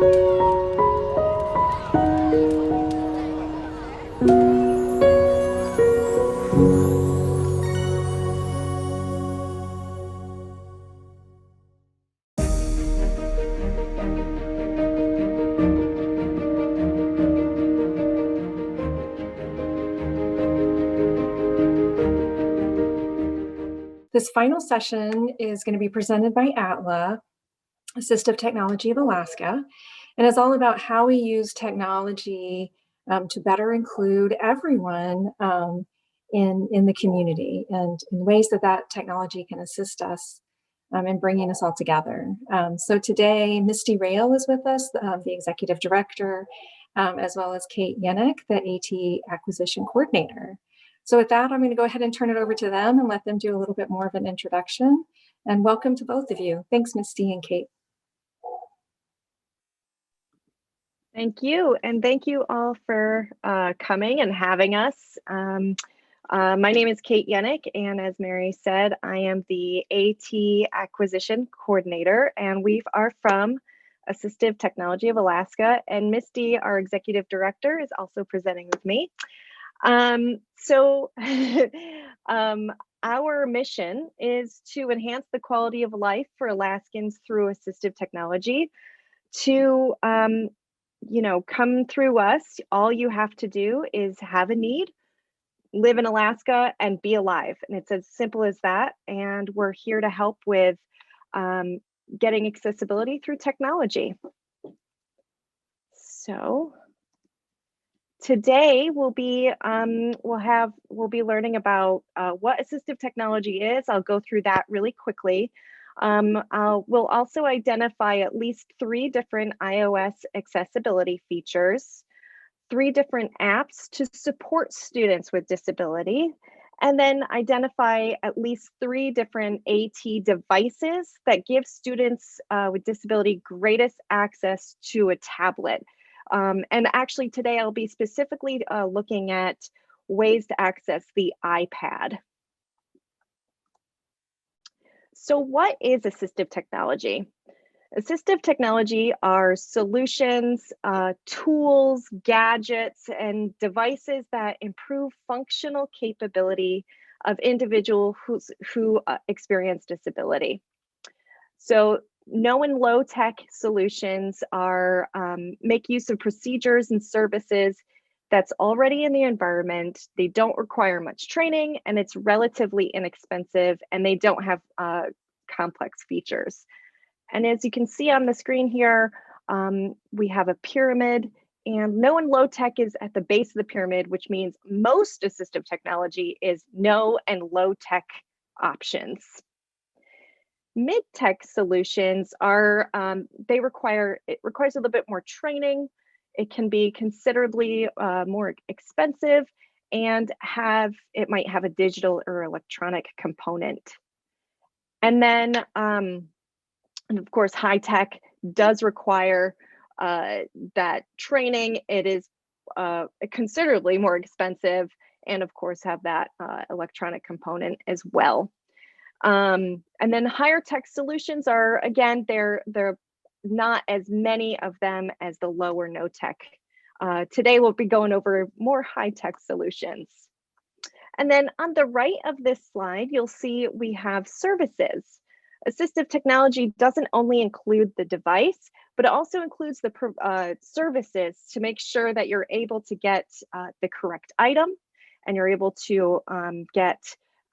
This final session is going to be presented by ATLA Assistive Technology of Alaska, and it's all about how we use technology to better include everyone in the community, and in ways that technology can assist us in bringing us all together. So today, Misty Rail is with us, the Executive Director, as well as Kate Yannick, the AT Acquisition Coordinator. So with that, I'm going to go ahead and turn it over to them and let them do a little bit more of an introduction. And welcome to both of you. Thanks, Misty and Kate. Thank you. And thank you all for coming and having us. My name is Kate Yannick, and as Mary said, I am the AT Acquisition Coordinator, and we are from Assistive Technology of Alaska, and Misty, our Executive Director, is also presenting with me. Our mission is to enhance the quality of life for Alaskans through assistive technology. To come through us, all you have to do is have a need, live in Alaska, and be alive. And it's as simple as that. And we're here to help with getting accessibility through technology. So today we'll be learning about what assistive technology is. I'll go through that really quickly. We'll also identify at least 3 different iOS accessibility features, 3 different apps to support students with disability, and then identify at least 3 different AT devices that give students with disability greatest access to a tablet. And actually today I'll be specifically looking at ways to access the iPad. So what is assistive technology? Assistive technology are solutions, tools, gadgets, and devices that improve functional capability of individuals who experience disability. So no and low tech solutions are make use of procedures and services that's already in the environment. They don't require much training, and it's relatively inexpensive, and they don't have complex features. And as you can see on the screen here, we have a pyramid, and no and low tech is at the base of the pyramid, which means most assistive technology is no and low tech options. Mid-tech solutions are, it requires a little bit more training. It can be considerably more expensive, and it might have a digital or electronic component. And then, and of course, high tech does require that training. It is considerably more expensive, and of course have that electronic component as well. And then higher tech solutions are, again, they're not as many of them as the low or no tech. Today we'll be going over more high tech solutions. And then on the right of this slide, you'll see we have services. Assistive technology doesn't only include the device, but it also includes the services to make sure that you're able to get the correct item, and you're able to get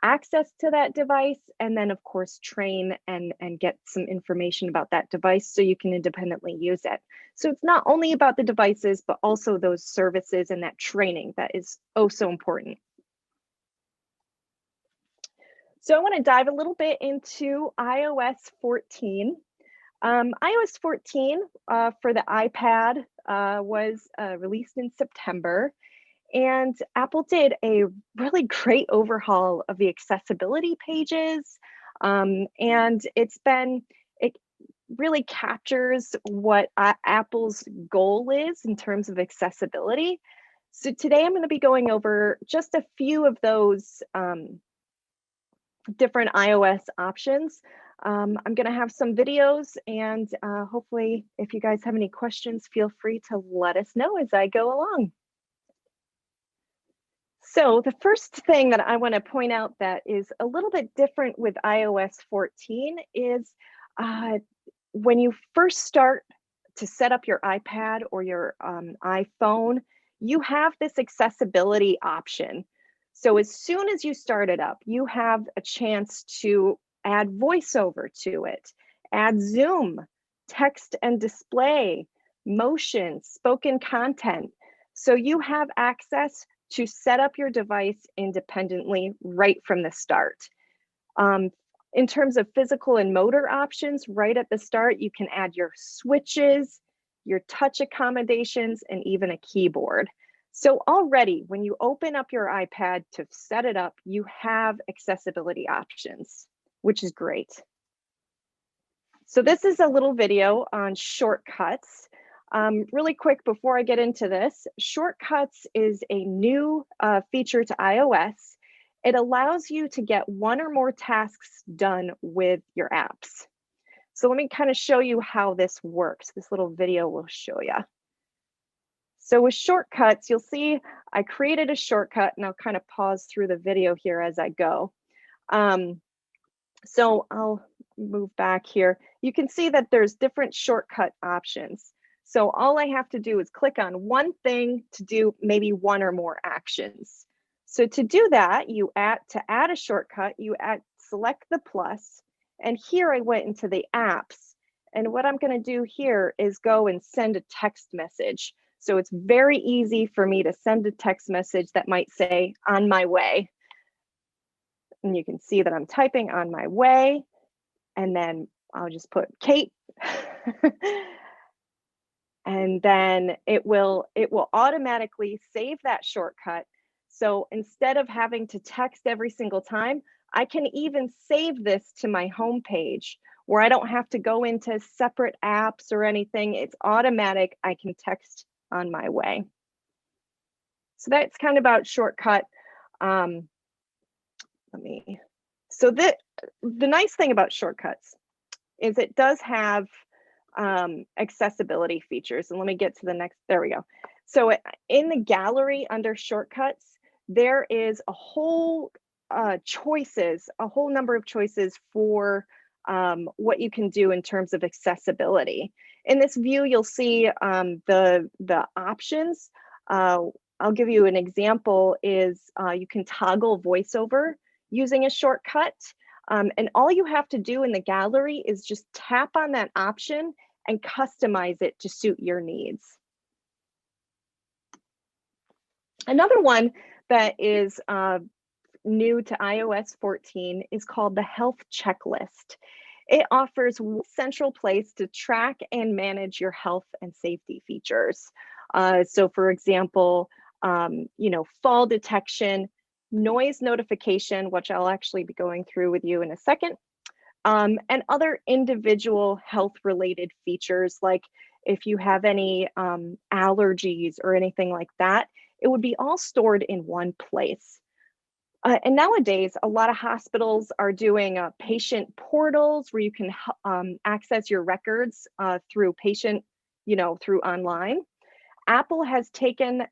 access to that device, and then of course train and get some information about that device so you can independently use it. So it's not only about the devices, but also those services and that training that is oh so important. So I want to dive a little bit into iOS 14. iOS 14 for the iPad was released in September. And Apple did a really great overhaul of the accessibility pages. And it really captures what Apple's goal is in terms of accessibility. So today I'm going to be going over just a few of those different iOS options. I'm going to have some videos, and hopefully if you guys have any questions, feel free to let us know as I go along. So the first thing that I want to point out that is a little bit different with iOS 14 is when you first start to set up your iPad or your iPhone, you have this accessibility option. So as soon as you start it up, you have a chance to add voiceover to it, add Zoom, text and display, motion, spoken content. So you have access to set up your device independently right from the start. In terms of physical and motor options, right at the start, you can add your switches, your touch accommodations, and even a keyboard. So already, when you open up your iPad to set it up, you have accessibility options, which is great. So this is a little video on shortcuts. Really quick before I get into this, shortcuts is a new feature to iOS. It allows you to get one or more tasks done with your apps. So let me kind of show you how this works. This little video will show you. So with shortcuts, you'll see I created a shortcut, and I'll kind of pause through the video here as I go. So I'll move back here. You can see that there's different shortcut options. So all I have to do is click on one thing to do maybe one or more actions. So to do that, to add a shortcut, select the plus, and here I went into the apps. And what I'm going to do here is go and send a text message. So it's very easy for me to send a text message that might say, "On my way." And you can see that I'm typing "on my way," and then I'll just put Kate. And then it will automatically save that shortcut. So instead of having to text every single time, I can even save this to my home page where I don't have to go into separate apps or anything. It's automatic. I can text "on my way." So that's kind of about shortcut. So the nice thing about shortcuts is it does have accessibility features. And let me get to the next, there we go. So in the gallery under shortcuts, there is a whole number of choices for what you can do in terms of accessibility. In this view, you'll see the options. I'll give you an example is you can toggle voiceover using a shortcut. And all you have to do in the gallery is just tap on that option and customize it to suit your needs. Another one that is new to iOS 14 is called the Health Checklist. It offers one central place to track and manage your health and safety features. So for example, fall detection, noise notification, which I'll actually be going through with you in a second, and other individual health-related features, like if you have any allergies or anything like that, it would be all stored in one place. And nowadays, a lot of hospitals are doing patient portals where you can access your records through through online. Apple has taken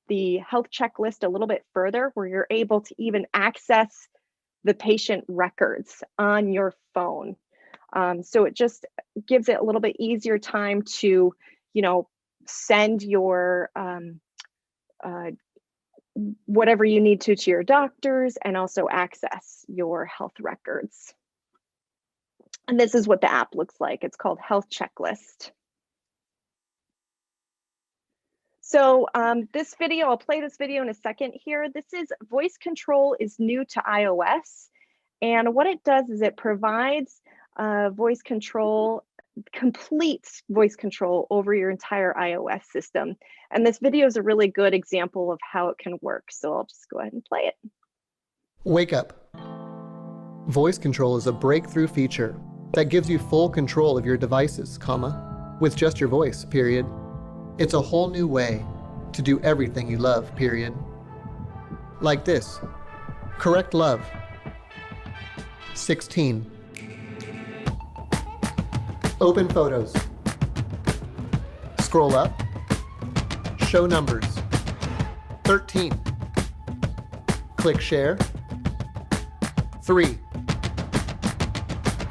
the health checklist a little bit further, where you're able to even access the patient records on your phone. So it just gives it a little bit easier time to, send your whatever you need to your doctors, and also access your health records. And this is what the app looks like. It's called Health Checklist. So this video, I'll play this video in a second here. This is voice control is new to iOS. And what it does is it provides voice control, complete voice control over your entire iOS system. And this video is a really good example of how it can work. So I'll just go ahead and play it. Wake up. Voice control is a breakthrough feature that gives you full control of your devices, with just your voice, period. It's a whole new way to do everything you love, period. Like this. Correct love. 16. Open photos. Scroll up. Show numbers. 13. Click share. 3.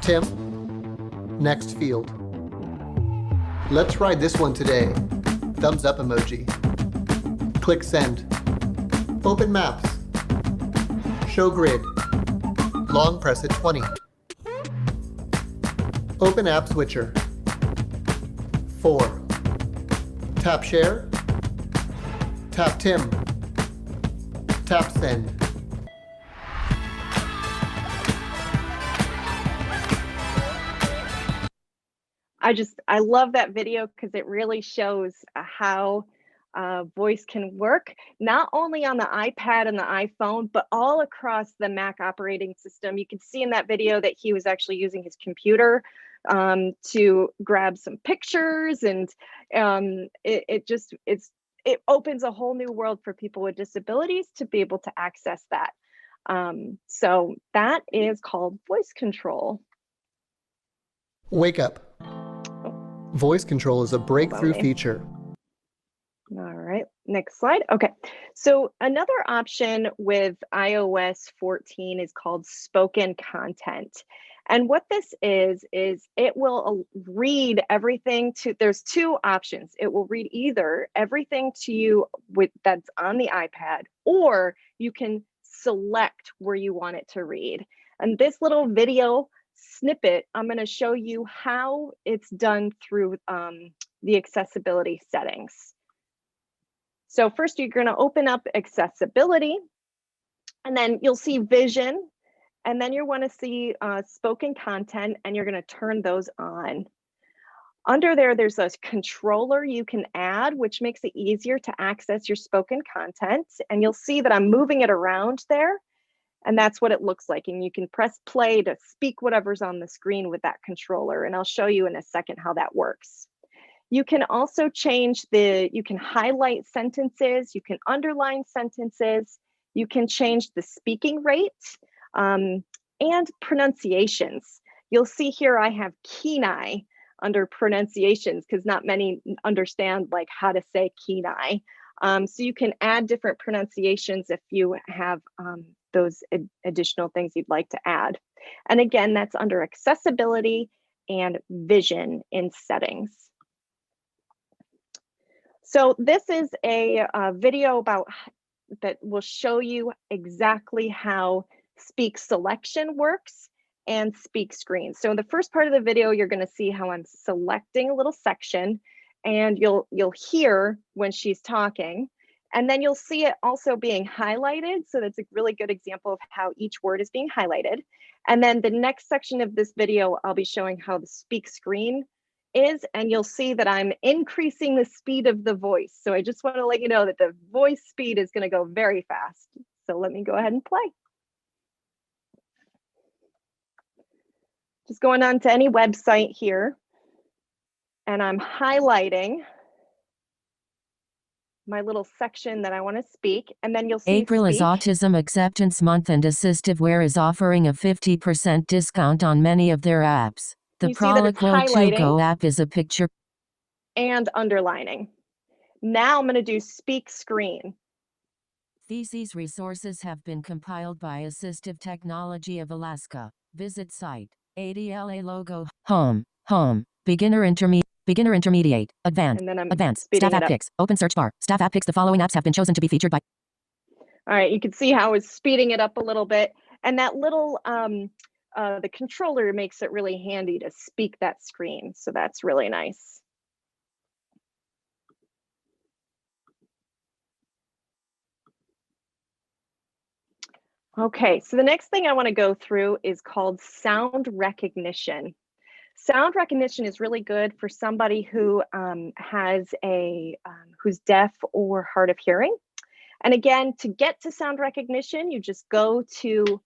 Tim. Next field. Let's ride this one today. Thumbs up emoji. Click send. Open maps. Show grid. Long press at 20. Open app switcher. 4. Tap share. Tap Tim. Tap send. I love that video because it really shows how voice can work, not only on the iPad and the iPhone, but all across the Mac operating system. You can see in that video that he was actually using his computer to grab some pictures, and it opens a whole new world for people with disabilities to be able to access that. So that is called voice control. Wake up. Voice control is a breakthrough feature. All right, next slide. Okay, so another option with iOS 14 is called spoken content. And what this is it will read everything to, there's two options. It will read either everything to you that's on the iPad, or you can select where you want it to read. And this little video snippet, I'm going to show you how it's done through the accessibility settings. So first you're going to open up accessibility, and then you'll see vision, and then you want to see spoken content, and you're going to turn those on. Under there, there's a controller you can add, which makes it easier to access your spoken content. And you'll see that I'm moving it around there. And that's what it looks like. And you can press play to speak whatever's on the screen with that controller. And I'll show you in a second how that works. You can also change you can highlight sentences, you can underline sentences, you can change the speaking rate and pronunciations. You'll see here I have Kenai under pronunciations because not many understand like how to say Kenai. So you can add different pronunciations if you have those additional things you'd like to add. And again, that's under accessibility and vision in settings. So this is a video that will show you exactly how speak selection works and speak screen. So in the first part of the video, you're going to see how I'm selecting a little section, and you'll hear when she's talking. And then you'll see it also being highlighted. So that's a really good example of how each word is being highlighted. And then the next section of this video, I'll be showing how the speak screen is, and you'll see that I'm increasing the speed of the voice. So I just want to let you know that the voice speed is going to go very fast. So let me go ahead and play. Just going on to any website here, and I'm highlighting my little section that I want to speak, and then you'll see April is Autism Acceptance Month, and AssistiveWare is offering a 50% discount on many of their apps. The Proloquo2Go app is a picture and underlining. Now I'm going to do speak screen. These resources have been compiled by Assistive Technology of Alaska. Visit site. ATLA logo. Home. Beginner intermediate. Advanced. Staff app picks. Open search bar. Staff app picks. The following apps have been chosen to be featured by. All right, you can see how it's speeding it up a little bit. And that little, the controller makes it really handy to speak that screen. So that's really nice. Okay, so the next thing I want to go through is called sound recognition. Sound recognition is really good for somebody who who's deaf or hard of hearing. And again, to get to sound recognition, you just go to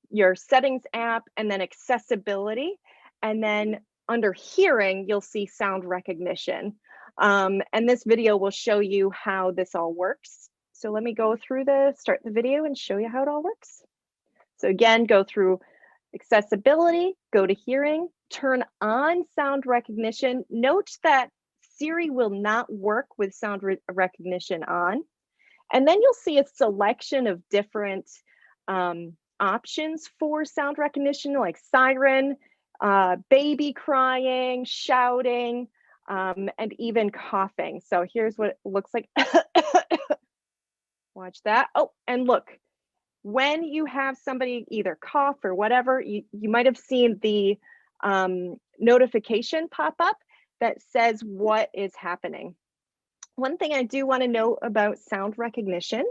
your settings app and then accessibility. And then under hearing, you'll see sound recognition. And this video will show you how this all works. So let me go through start the video and show you how it all works. So again, go through accessibility, go to hearing, turn on sound recognition. Note that Siri will not work with sound recognition on. And then you'll see a selection of different options for sound recognition, like siren, baby crying, shouting, and even coughing. So here's what it looks like. Watch that. Oh, and look, when you have somebody either cough or whatever, you might have seen the notification pop up that says what is happening. One thing I do want to note about sound recognition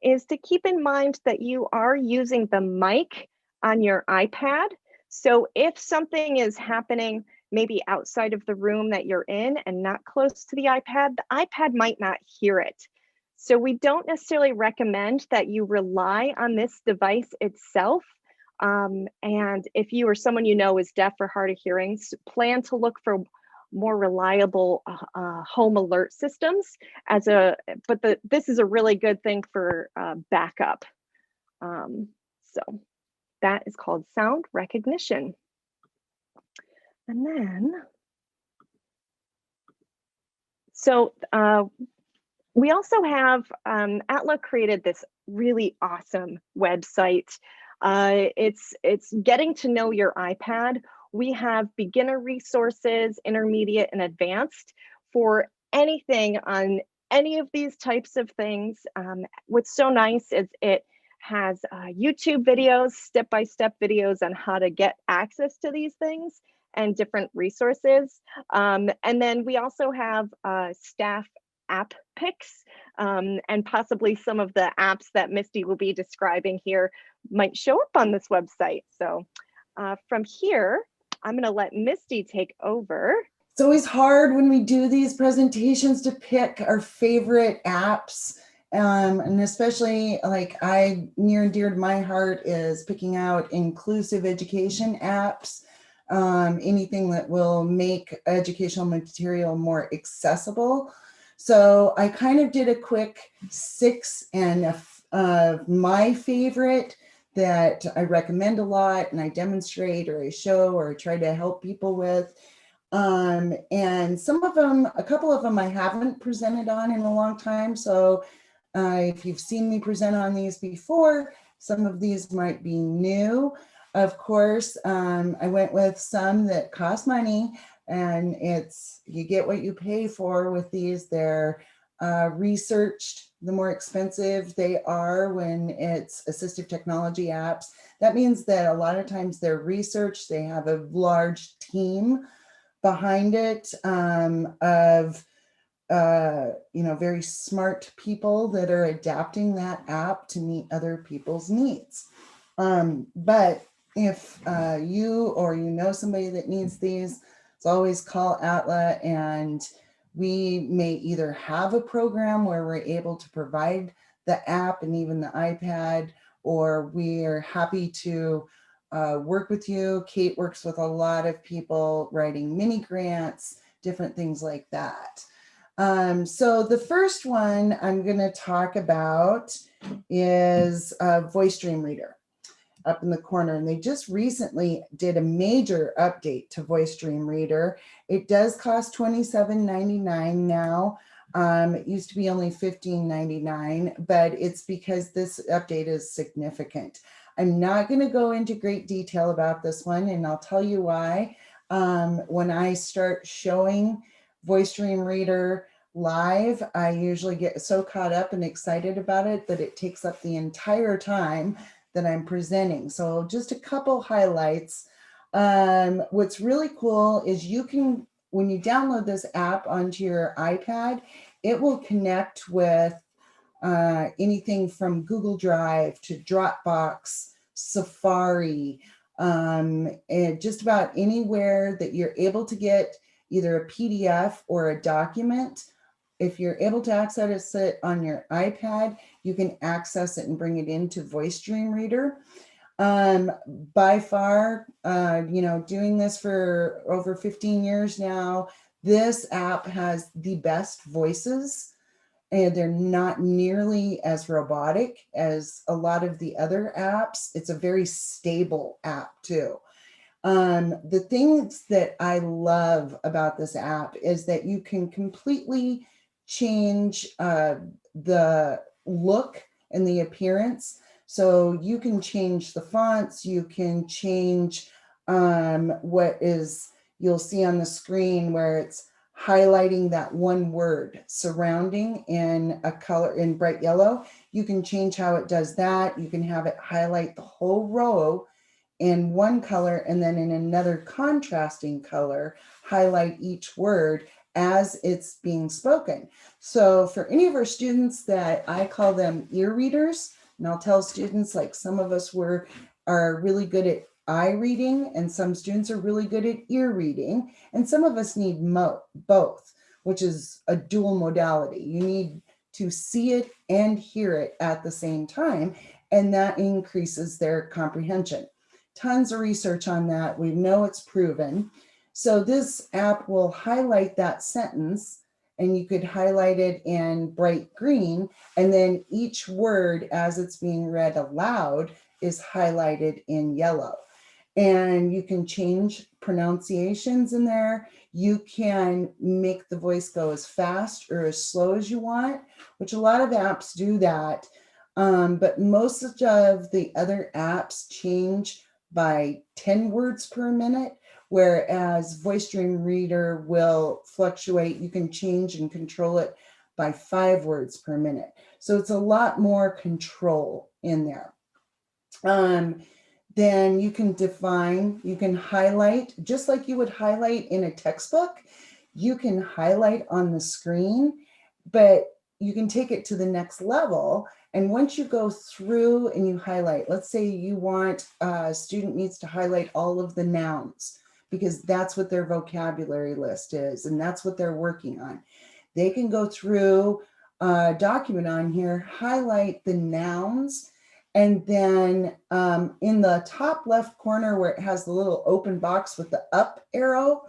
is to keep in mind that you are using the mic on your iPad. So if something is happening maybe outside of the room that you're in and not close to the iPad might not hear it. So we don't necessarily recommend that you rely on this device itself. And if you or someone you know is deaf or hard of hearing, plan to look for more reliable home alert systems this is a really good thing for backup. So that is called sound recognition. And then, so we also have, ATLA created this really awesome website. It's getting to know your iPad. We have beginner resources, intermediate, and advanced for anything on any of these types of things. What's so nice is it has YouTube videos, step-by-step videos on how to get access to these things and different resources. And then we also have staff app picks, and possibly some of the apps that Misty will be describing here might show up on this website. So from here, I'm going to let Misty take over. It's always hard when we do these presentations to pick our favorite apps. And especially like near and dear to my heart is picking out inclusive education apps, anything that will make educational material more accessible. So I kind of did a quick 6 of my favorite that I recommend a lot and I demonstrate or I show or I try to help people with. And some of them, a couple of them I haven't presented on in a long time. So if you've seen me present on these before, some of these might be new. Of course, I went with some that cost money, and you get what you pay for with these. They're researched. The more expensive they are when it's assistive technology apps. That means that a lot of times they're researched. They have a large team behind it of very smart people that are adapting that app to meet other people's needs. But if you or you know somebody that needs these, it's always call ATLA, and we may either have a program where we're able to provide the app and even the iPad, or we are happy to work with you. Kate works with a lot of people writing mini grants, different things like that. So the first one I'm going to talk about is Voice Dream Reader up in the corner. And they just recently did a major update to Voice Dream Reader. It does cost $27.99 now. It used to be only $15.99, but it's because this update is significant. I'm not going to go into great detail about this one, and I'll tell you why. When I start showing Voice Dream Reader live, I usually get so caught up and excited about it that it takes up the entire time that I'm presenting. So just a couple highlights. What's really cool is you can, when you download this app onto your iPad, it will connect with anything from Google Drive to Dropbox, Safari, and just about anywhere that you're able to get either a PDF or a document. If you're able to access it on your iPad, you can access it and bring it into Voice Dream Reader. By far, doing this for over 15 years now, this app has the best voices, and they're not nearly as robotic as a lot of the other apps. It's a very stable app too. The things that I love about this app is that you can completely change the look and the appearance. So you can change the fonts, you can change what is, you'll see on the screen where it's highlighting that one word surrounding in a color in bright yellow. You can change how it does that. You can have it highlight the whole row in one color and then in another contrasting color, highlight each word as it's being spoken. So for any of our students that I call them ear readers, and I'll tell students like some of us are really good at eye reading and some students are really good at ear reading. And some of us need both, which is a dual modality. You need to see it and hear it at the same time, and that increases their comprehension. Tons of research on that. We know it's proven. So this app will highlight that sentence, and you could highlight it in bright green, and then each word as it's being read aloud is highlighted in yellow. And you can change pronunciations in there. You can make the voice go as fast or as slow as you want, which a lot of apps do that. But most of the other apps change by 10 words per minute, whereas VoiceStream Reader will fluctuate. You can change and control it by 5 words per minute. So it's a lot more control in there. Then you can define, you can highlight, just like you would highlight in a textbook, you can highlight on the screen, but you can take it to the next level. And once you go through and you highlight, let's say you want a student needs to highlight all of the nouns because that's what their vocabulary list is and that's what they're working on. They can go through a document on here, highlight the nouns, and then in the top left corner where it has the little open box with the up arrow,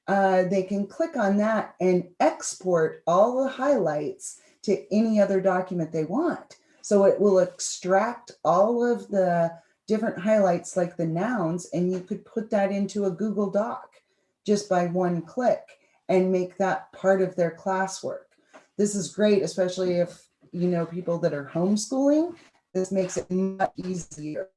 they can click on that and export all the highlights to any other document they want. So it will extract all of the different highlights like the nouns, and you could put that into a Google Doc just by one click and make that part of their classwork. This is great, especially if you know people that are homeschooling. This makes it much easier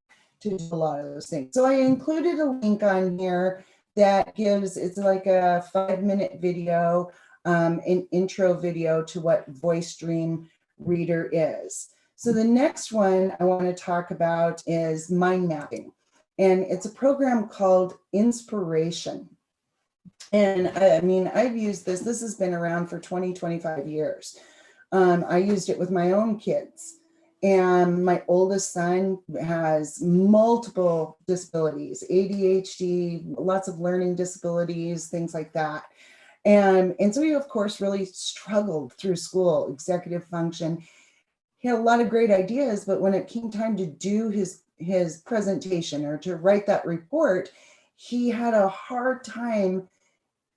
to do a lot of those things. So I included a link on here that gives, it's like a 5-minute video, an intro video to what VoiceStream Reader is. So the next one I want to talk about is mind mapping. And it's a program called Inspiration. And I mean, I've used this. This has been around for 20, 25 years. I used it with my own kids. And my oldest son has multiple disabilities, ADHD, lots of learning disabilities, things like that. And so he, of course, really struggled through school, executive function. He had a lot of great ideas, but when it came time to do his presentation or to write that report, he had a hard time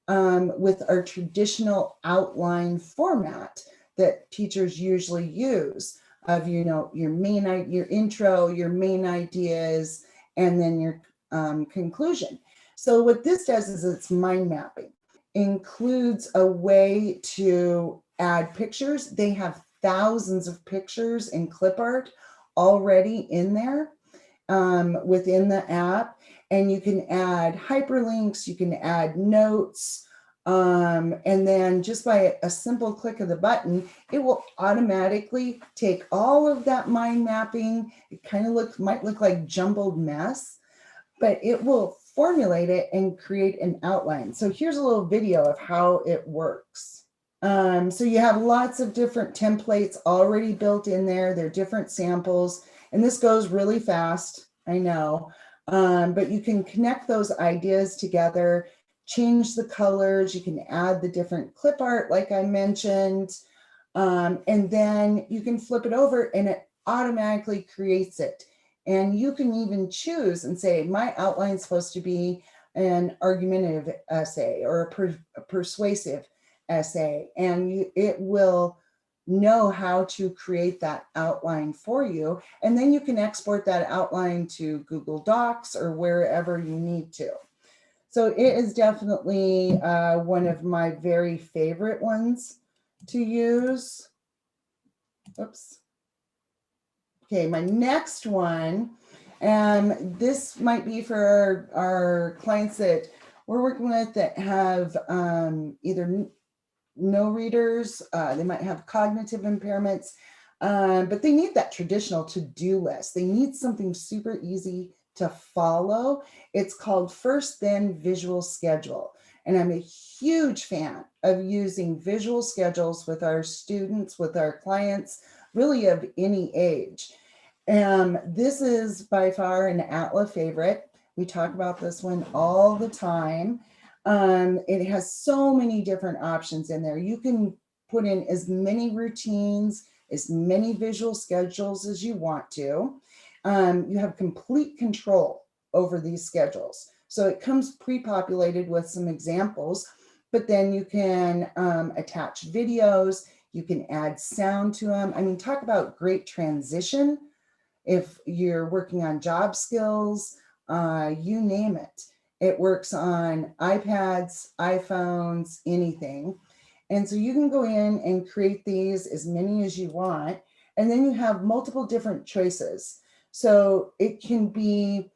with our traditional outline format that teachers usually use of, you know, your intro, your main ideas, and then your conclusion. So what this does is it's mind mapping. Includes a way to add pictures. They have thousands of pictures and clip art already in there within the app. And you can add hyperlinks, you can add notes, and then just by a simple click of the button, it will automatically take all of that mind mapping. It kind of might look like jumbled mess, but it will formulate it and create an outline. So here's a little video of how it works. So you have lots of different templates already built in there. They're different samples, and this goes really fast, I know, but you can connect those ideas together, change the colors, you can add the different clip art like I mentioned, and then you can flip it over and it automatically creates it. And you can even choose and say, my outline is supposed to be an argumentative essay or a persuasive essay, and it will know how to create that outline for you. And then you can export that outline to Google Docs or wherever you need to. So it is definitely one of my very favorite ones to use. Oops. Okay, my next one, this might be for our clients that we're working with that have either no readers, they might have cognitive impairments, but they need that traditional to-do list. They need something super easy to follow. It's called First Then Visual Schedule. And I'm a huge fan of using visual schedules with our students, with our clients, really of any age. This is by far an ATLA favorite. We talk about this one all the time. It has so many different options in there. You can put in as many routines, as many visual schedules as you want to. You have complete control over these schedules. So it comes pre-populated with some examples, but then you can attach videos, you can add sound to them. I mean, talk about great transition. If you're working on job skills, you name it. It works on iPads, iPhones, anything. And so you can go in and create these as many as you want. And then you have multiple different choices. So it can be,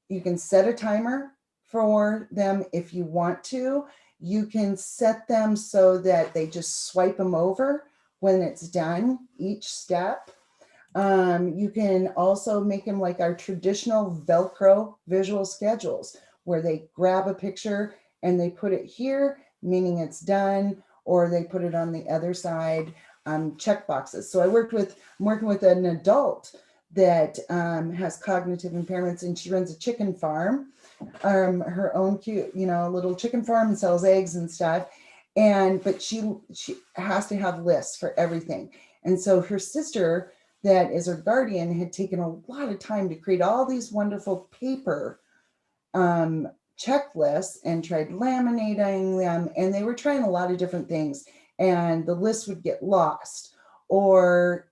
you can set a timer for them if you want to. You can set them so that they just swipe them over when it's done, each step. You can also make them like our traditional Velcro visual schedules, where they grab a picture and they put it here, meaning it's done, or they put it on the other side, check boxes. So I'm working with an adult that has cognitive impairments, and she runs a chicken farm, her own cute, little chicken farm, and sells eggs and stuff. But she has to have lists for everything. And so her sister, that is her guardian, had taken a lot of time to create all these wonderful paper checklists and tried laminating them. And they were trying a lot of different things, and the list would get lost, or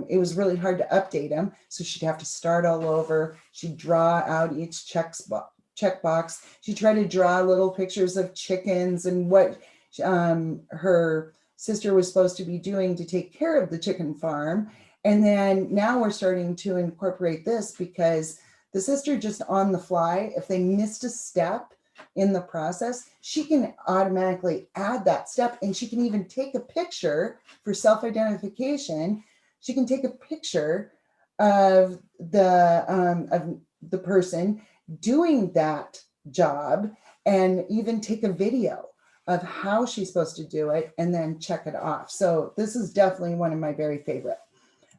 it was really hard to update them. So she'd have to start all over. She'd draw out each checkbox. She'd try to draw little pictures of chickens and what her sister was supposed to be doing to take care of the chicken farm. And then now we're starting to incorporate this, because the sister just on the fly, if they missed a step in the process, she can automatically add that step, and she can even take a picture for self-identification. She can take a picture of the person doing that job, and even take a video of how she's supposed to do it, and then check it off. So this is definitely one of my very favorite.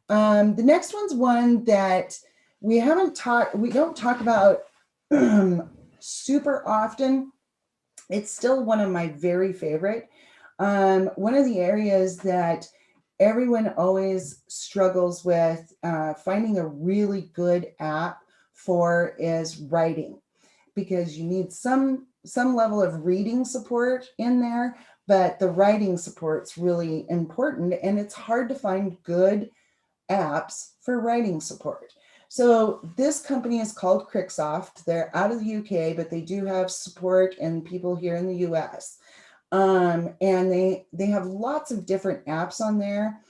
The next one's one that we don't talk about super often. It's still one of my very favorite. One of the areas that everyone always struggles with finding a really good app for is writing, because you need some level of reading support in there, but the writing support's really important, and it's hard to find good apps for writing support. So this company is called Cricksoft. They're out of the UK, but they do have support and people here in the US. And they have lots of different apps on there.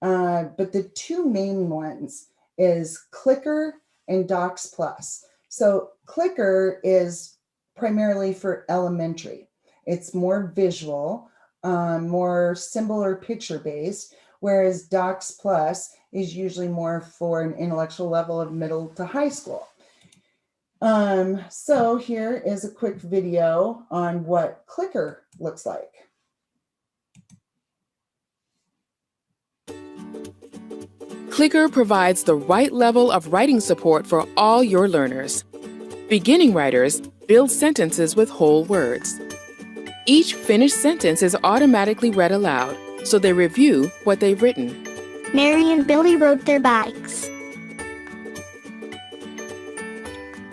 But the two main ones is Clicker and Docs Plus. So Clicker is primarily for elementary. It's more visual, more symbol or picture based, whereas Docs Plus is usually more for an intellectual level of middle to high school. So here is a quick video on what Clicker looks like. Clicker provides the right level of writing support for all your learners. Beginning writers build sentences with whole words. Each finished sentence is automatically read aloud, so they review what they've written. Mary and Billy rode their bikes.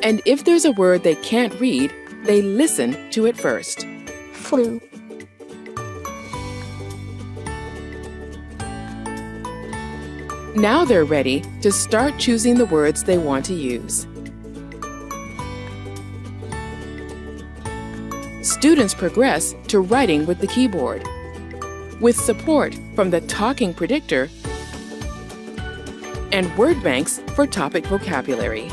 And if there's a word they can't read, they listen to it first. Flew. Now they're ready to start choosing the words they want to use. Students progress to writing with the keyboard, with support from the talking predictor and word banks for topic vocabulary.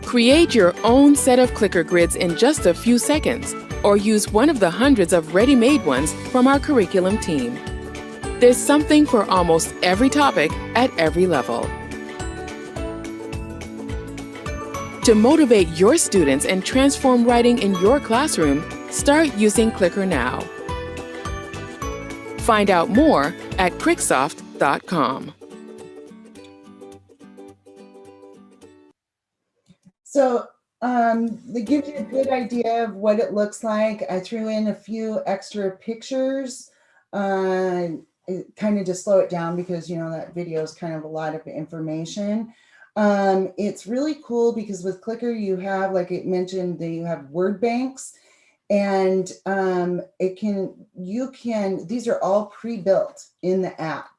Create your own set of clicker grids in just a few seconds, or use one of the hundreds of ready-made ones from our curriculum team. There's something for almost every topic at every level. To motivate your students and transform writing in your classroom, start using Clicker now. Find out more at cricksoft.com. So that gives you a good idea of what it looks like. I threw in a few extra pictures, kind of to slow it down because, you know, that video is kind of a lot of information. It's really cool because with Clicker, you have, like it mentioned, that you have word banks, and these are all pre-built in the app,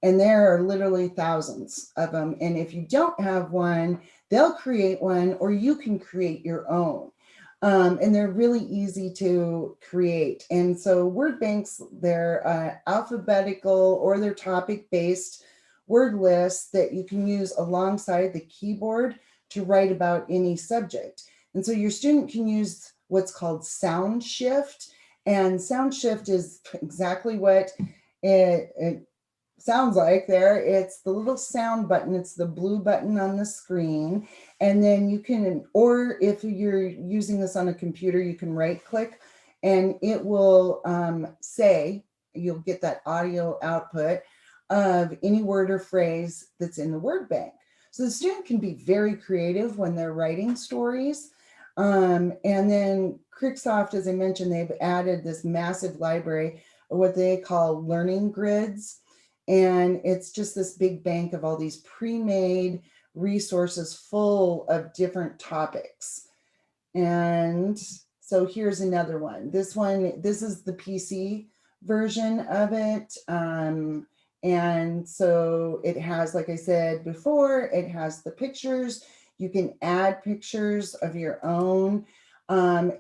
and there are literally thousands of them. And if you don't have one, they'll create one, or you can create your own. And they're really easy to create. And so word banks, they're alphabetical or they're topic-based word lists that you can use alongside the keyboard to write about any subject. And so your student can use what's called sound shift. And sound shift is exactly what it sounds like there. It's the little sound button. It's the blue button on the screen. And then you can, or if you're using this on a computer, you can right click and it will say, you'll get that audio output of any word or phrase that's in the word bank. So the student can be very creative when they're writing stories. And then Cricksoft, as I mentioned, they've added this massive library of what they call learning grids. And it's just this big bank of all these pre-made resources full of different topics. And so here's another one. This is the PC version of it. And so it has, like I said before, it has the pictures. You can add pictures of your own.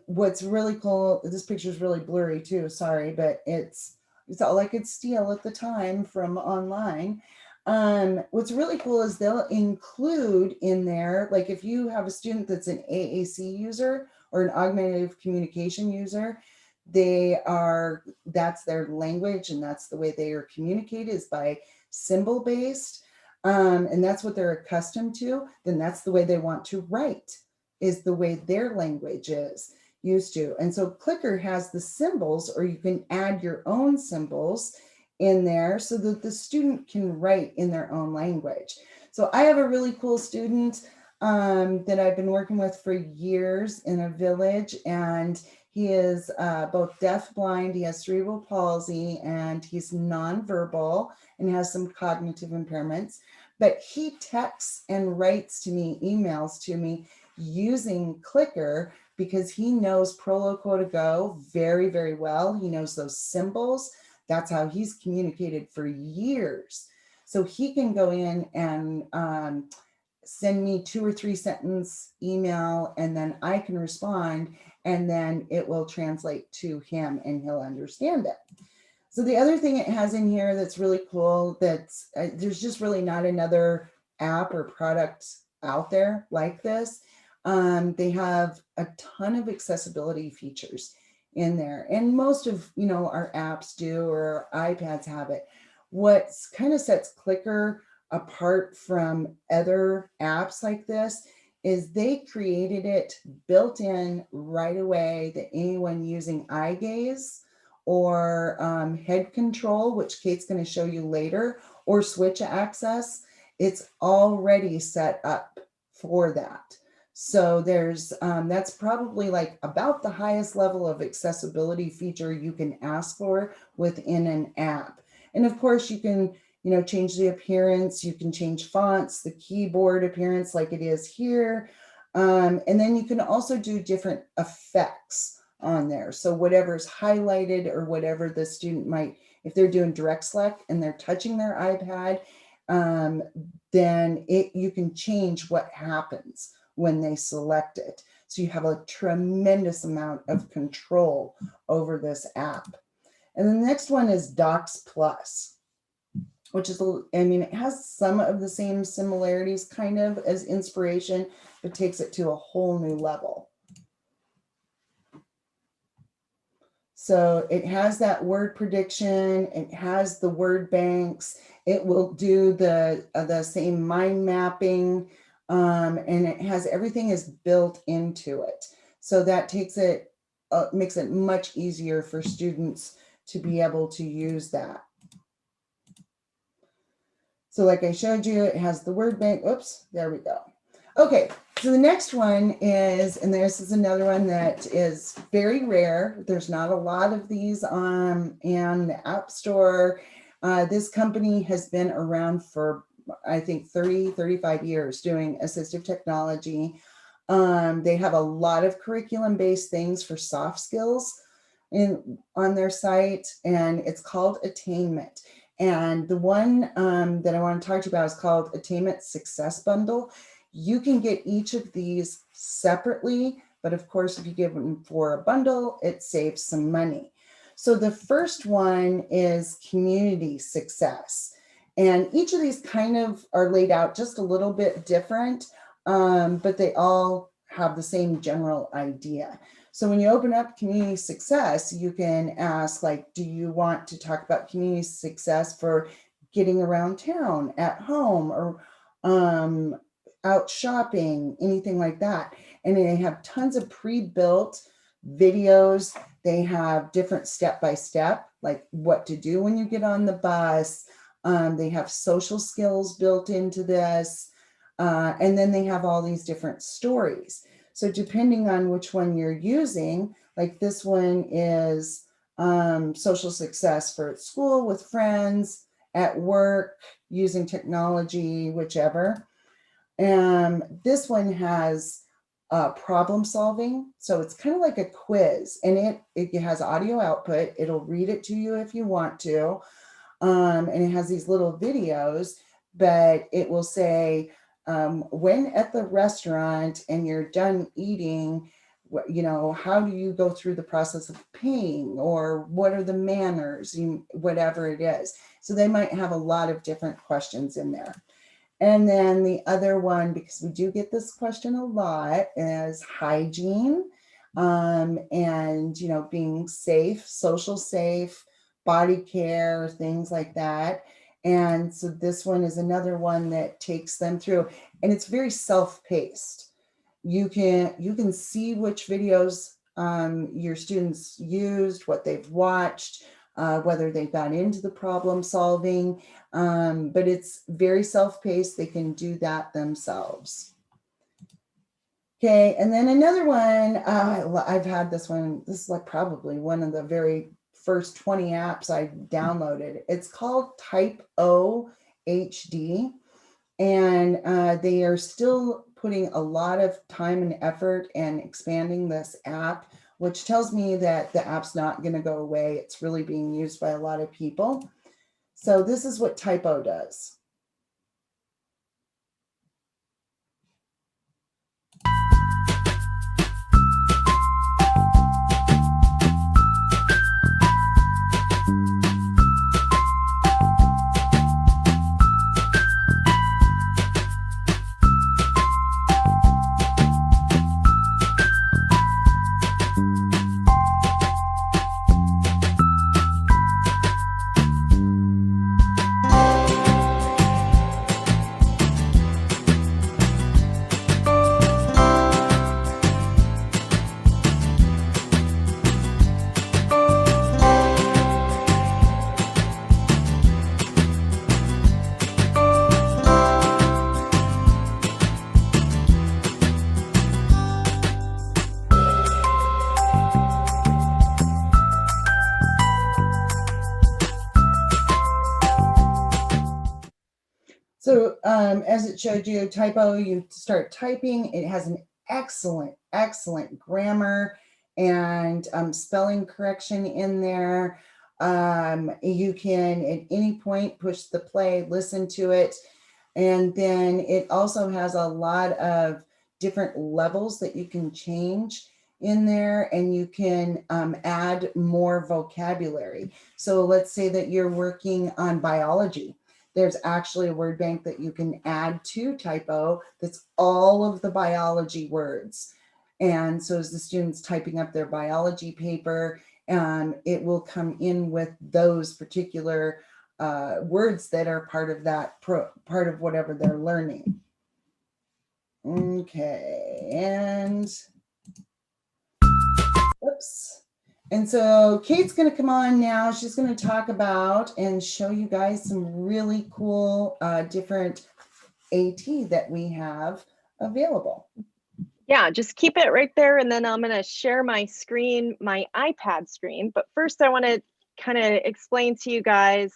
What's really cool, this picture is really blurry too, sorry, but it's all I could steal at the time from online. What's really cool is they'll include in there, like if you have a student that's an AAC user or an augmentative communication user, that's their language and that's the way they are communicated is by symbol based. And that's what they're accustomed to. Then that's the way they want to write, is the way their language is used to. And so Clicker has the symbols, or you can add your own symbols in there so that the student can write in their own language. So I have a really cool student that I've been working with for years in a village, and he is both deaf blind, he has cerebral palsy, and he's nonverbal and has some cognitive impairments. But he texts and writes to me, emails to me using Clicker because he knows Proloquo to Go very, very well. He knows those symbols. That's how he's communicated for years. So he can go in and send me 2 or 3 sentence email, and then I can respond, and then it will translate to him and he'll understand it. So the other thing it has in here that's really cool, that's there's just really not another app or product out there like this. They have a ton of accessibility features in there, and most of our apps do, or our iPads have it. What kind of sets Clicker apart from other apps like this is they created it built in right away that anyone using eye gaze or head control, which Kate's going to show you later, or switch access, it's already set up for that. So there's that's probably like about the highest level of accessibility feature you can ask for within an app. And of course you can change the appearance, you can change fonts, the keyboard appearance like it is here. And then you can also do different effects on there. So whatever's highlighted or whatever the student might, if they're doing direct select and they're touching their iPad, then you can change what happens when they select it. So you have a tremendous amount of control over this app. And the next one is Docs Plus, which is, I mean, it has some of the same similarities kind of as Inspiration, but takes it to a whole new level. So it has that word prediction, it has the word banks, it will do the same mind mapping, and it has everything is built into it. So that takes it, makes it much easier for students to be able to use that. So like I showed you, it has the word bank. Oops, there we go. Okay, so the next one is, and this is another one that is very rare. There's not a lot of these in the App Store. This company has been around for, I think, 30, 35 years doing assistive technology. They have a lot of curriculum-based things for soft skills on their site, and it's called Attainment. And the one that I want to talk to you about is called Attainment Success Bundle. You can get each of these separately, but of course, if you give them for a bundle, it saves some money. So the first one is Community Success. And each of these kind of are laid out just a little bit different, but they all have the same general idea. So when you open up Community Success, you can ask, like, do you want to talk about community success for getting around town, at home, or out shopping, anything like that. And they have tons of pre-built videos. They have different step-by-step, like what to do when you get on the bus. They have social skills built into this. And then they have all these different stories. So depending on which one you're using, like this one is social success for at school, with friends, at work, using technology, whichever. And this one has problem solving. So it's kind of like a quiz, and it has audio output. It'll read it to you if you want to. And it has these little videos, but it will say, when at the restaurant and you're done eating, you know, how do you go through the process of paying, or what are the manners, whatever it is. So they might have a lot of different questions in there. And then the other one, because we do get this question a lot, is hygiene, and, you know, being safe, social safe, body care, things like that. And so this one is another one that takes them through, and it's very self-paced. You can see which videos your students used, what they've watched, whether they've gone into the problem solving, but it's very self-paced. They can do that themselves. Okay, and then another one, I've had this one, this is like probably one of the very first 20 apps I downloaded. It's called Type-O HD, and they are still putting a lot of time and effort and expanding this app, which tells me that the app's not going to go away. It's really being used by a lot of people. So this is what Type-O does. So as it showed you, Type-O, you start typing. It has an excellent grammar and spelling correction in there. You can at any point push the play, listen to it. And then it also has a lot of different levels that you can change in there, and you can add more vocabulary. So let's say that you're working on biology. There's actually a word bank that you can add to Typo that's all of the biology words. And so as the students typing up their biology paper, it will come in with those particular words that are part of that part of whatever they're learning. Okay, and oops. And so Kate's going to come on now. She's going to talk about and show you guys some really cool different AT that we have available. Yeah, just keep it right there, and then I'm going to share my screen, my iPad screen. But first I want to kind of explain to you guys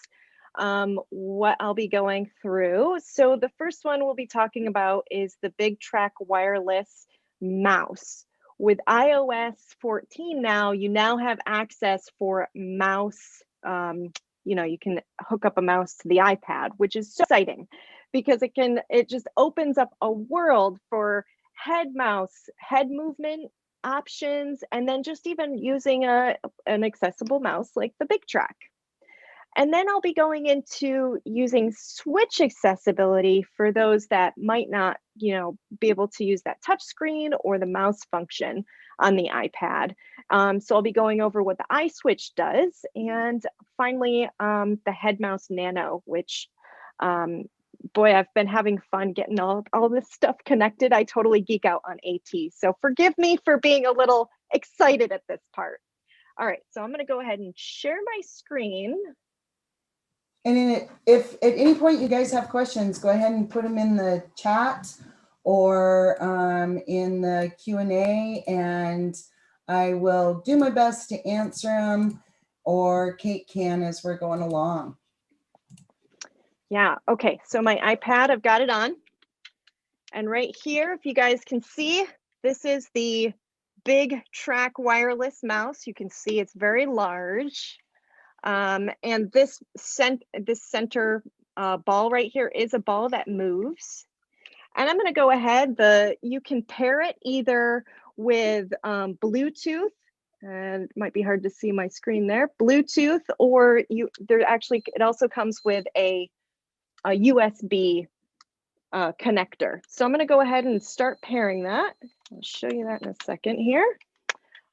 what I'll be going through. So the first one we'll be talking about is the Big Track wireless mouse. With iOS 14 now, you now have access for mouse. You can hook up a mouse to the iPad, which is so exciting because it just opens up a world for head movement options, and then just even using an accessible mouse like the Big Track. And then I'll be going into using switch accessibility for those that might not, be able to use that touch screen or the mouse function on the iPad. So I'll be going over what the iSwitch does, and finally the Head Mouse Nano, which boy, I've been having fun getting all this stuff connected. I totally geek out on AT. So forgive me for being a little excited at this part. All right, so I'm going to go ahead and share my screen. And if at any point you guys have questions, go ahead and put them in the chat or in the Q&A, and I will do my best to answer them, or Kate can as we're going along. Yeah, okay, so my iPad, I've got it on. And right here, if you guys can see, this is the Big Track wireless mouse. You can see it's very large. And this center ball right here is a ball that moves. And I'm going to go ahead. You can pair it either with Bluetooth, and it might be hard to see my screen there. Bluetooth, or it also comes with a USB connector. So I'm going to go ahead and start pairing that. I'll show you that in a second here.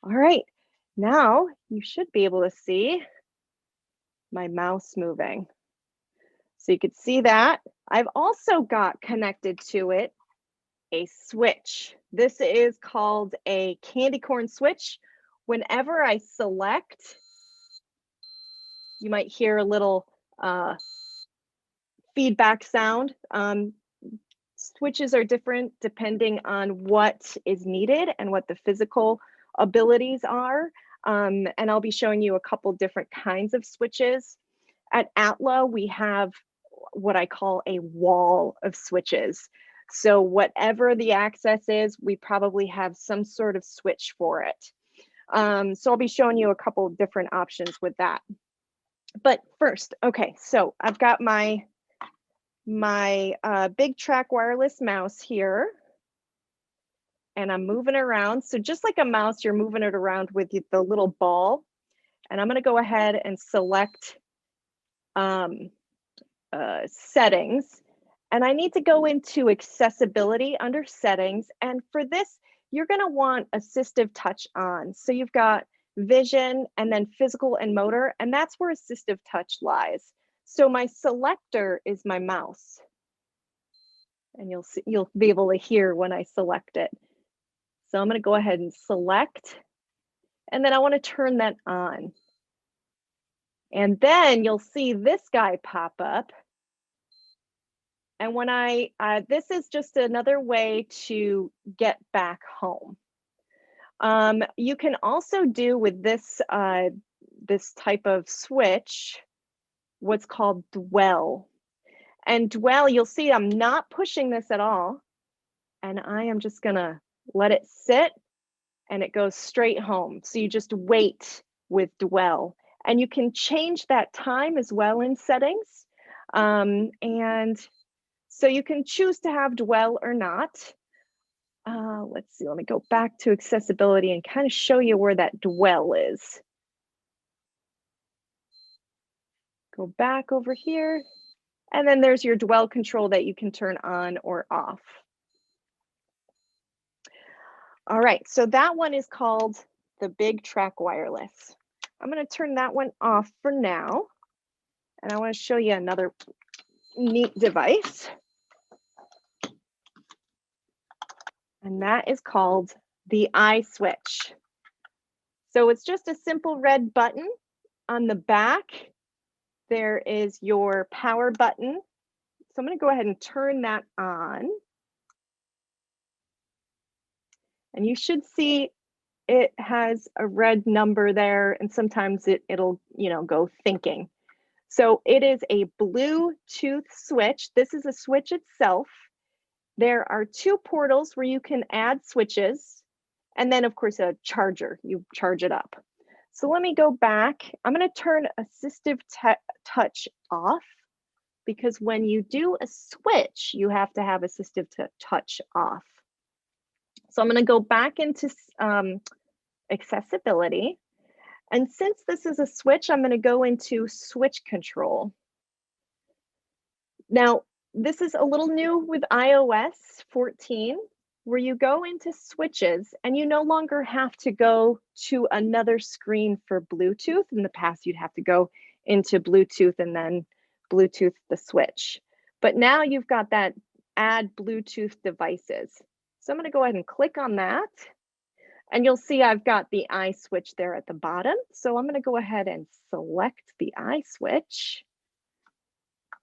All right, now you should be able to see my mouse moving. So you could see that. I've also got connected to it a switch. This is called a candy corn switch. Whenever I select, you might hear a little feedback sound. Switches are different depending on what is needed and what the physical abilities are. And I'll be showing you a couple different kinds of switches. At ATLA, we have what I call a wall of switches. So whatever the access is, we probably have some sort of switch for it. So I'll be showing you a couple different options with that. But first, okay, so I've got my Big Track wireless mouse here, and I'm moving around. So just like a mouse, you're moving it around with the little ball. And I'm going to go ahead and select settings, and I need to go into accessibility under settings. And for this, you're going to want assistive touch on. So you've got vision and then physical and motor, and that's where assistive touch lies. So my selector is my mouse, and you'll be able to hear when I select it. So I'm going to go ahead and select, and then I want to turn that on. And then you'll see this guy pop up. And when this is just another way to get back home. You can also do with this type of switch what's called dwell. And dwell, you'll see I'm not pushing this at all. And I am just gonna let it sit. and it goes straight home. So you just wait with dwell. And you can change that time as well in settings. And so you can choose to have dwell or not. Let's see, let me go back to accessibility and kind of show you where that dwell is. Go back over here. And then there's your dwell control that you can turn on or off. All right, so that one is called the Big Track Wireless. I'm going to turn that one off for now. And I want to show you another neat device. And that is called the iSwitch. So it's just a simple red button. On the back, there is your power button. So I'm going to go ahead and turn that on. And you should see it has a red number there, and sometimes it'll, go thinking. So it is a Bluetooth switch. This is a switch itself. There are 2 portals where you can add switches, and then of course a charger, you charge it up. So let me go back. I'm going to turn assistive touch off, because when you do a switch, you have to have assistive touch off. So I'm going to go back into accessibility. And since this is a switch, I'm going to go into switch control. Now, this is a little new with iOS 14, where you go into switches and you no longer have to go to another screen for Bluetooth. In the past, you'd have to go into Bluetooth and then Bluetooth the switch. But now you've got that add Bluetooth devices. So I'm going to go ahead and click on that. And you'll see I've got the iSwitch there at the bottom. So I'm going to go ahead and select the iSwitch.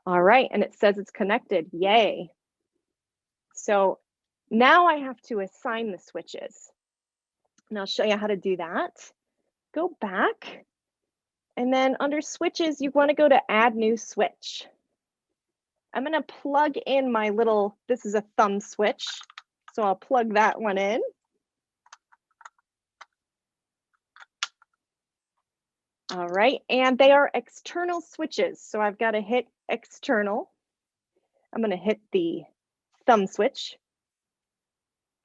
All right, and it says it's connected. Yay. So now I have to assign the switches. And I'll show you how to do that. Go back. And then under switches, you want to go to add new switch. I'm going to plug in my little, this is a thumb switch. So I'll plug that one in. All right, and they are external switches. So I've got to hit external. I'm going to hit the thumb switch.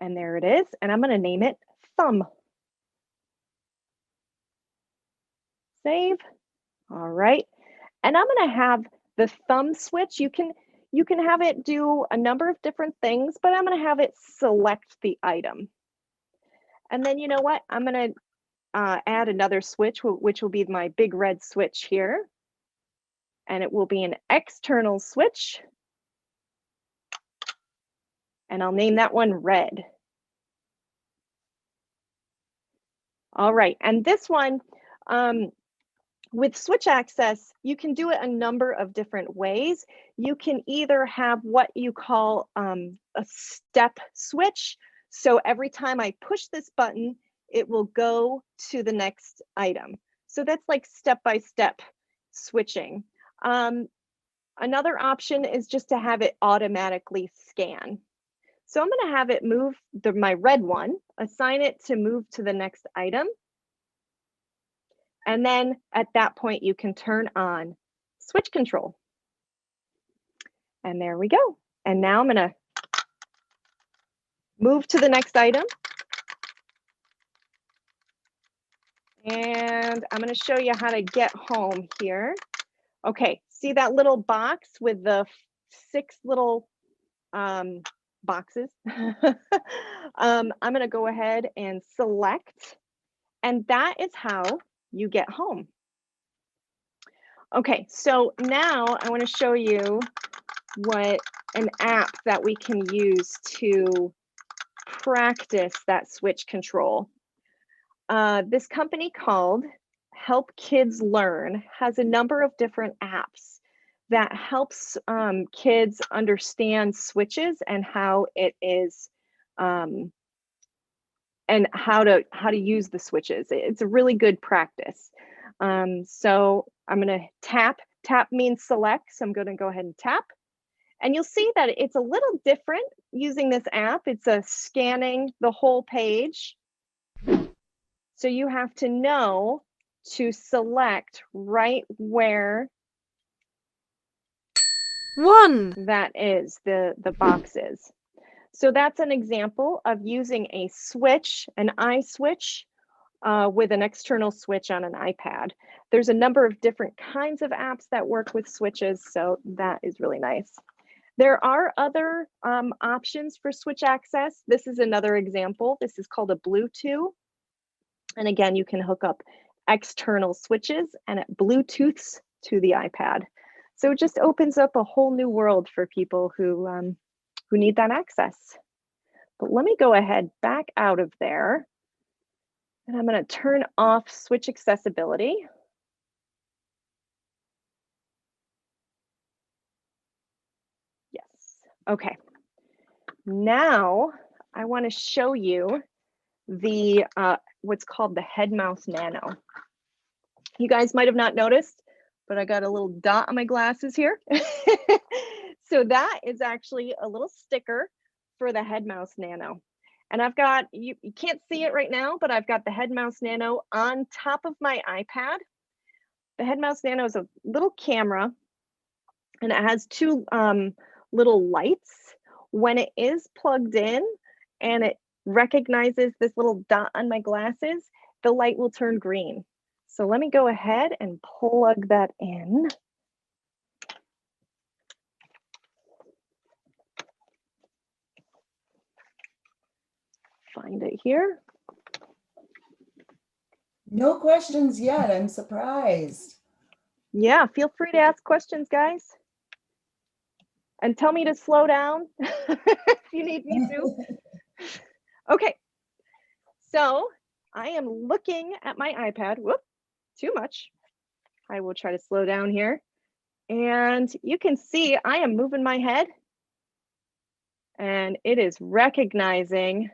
And there it is. And I'm going to name it thumb. Save. All right. And I'm going to have the thumb switch. You can have it do a number of different things, but I'm going to have it select the item. And then you know what? I'm going to add another switch, which will be my big red switch here. And it will be an external switch. And I'll name that one red. All right, and this one, with switch access, you can do it a number of different ways. You can either have what you call a step switch. So every time I push this button, it will go to the next item. So that's like step-by-step switching. Another option is just to have it automatically scan. So I'm going to have it move my red one, assign it to move to the next item. And then at that point, you can turn on switch control. And there we go. And now I'm going to move to the next item. And I'm going to show you how to get home here. Okay, see that little box with the 6 little boxes? I'm going to go ahead and select, and that is how you get home. Okay, so now I want to show you what an app that we can use to practice that switch control. This company called Help Kids Learn has a number of different apps that helps kids understand switches and how it is and how to use the switches. It's a really good practice. So I'm going to tap. Tap means select, so I'm going to go ahead and tap. And you'll see that it's a little different using this app. It's scanning the whole page. So you have to know to select right where 1, that is, the box is. So that's an example of using a switch, an iSwitch, with an external switch on an iPad. There's a number of different kinds of apps that work with switches, so that is really nice. There are other options for switch access. This is another example. This is called a Bluetooth. And again, you can hook up external switches and it Bluetooths to the iPad. So it just opens up a whole new world for people who need that access. But let me go ahead back out of there. And I'm going to turn off switch accessibility. Yes. Okay. Now I want to show you the what's called the Head Mouse Nano. You guys might have not noticed, but I got a little dot on my glasses here. So that is actually a little sticker for the Head Mouse Nano. And I've got, you can't see it right now, but I've got the Head Mouse Nano on top of my iPad. The Head Mouse Nano is a little camera and it has two little lights. When it is plugged in and it recognizes this little dot on my glasses, the light will turn green. So let me go ahead and plug that in. Find it here. No questions yet. I'm surprised. Yeah, feel free to ask questions, guys. And tell me to slow down if you need me to. Okay, so I am looking at my iPad. Whoop, too much. I will try to slow down here. And you can see I am moving my head and it is recognizing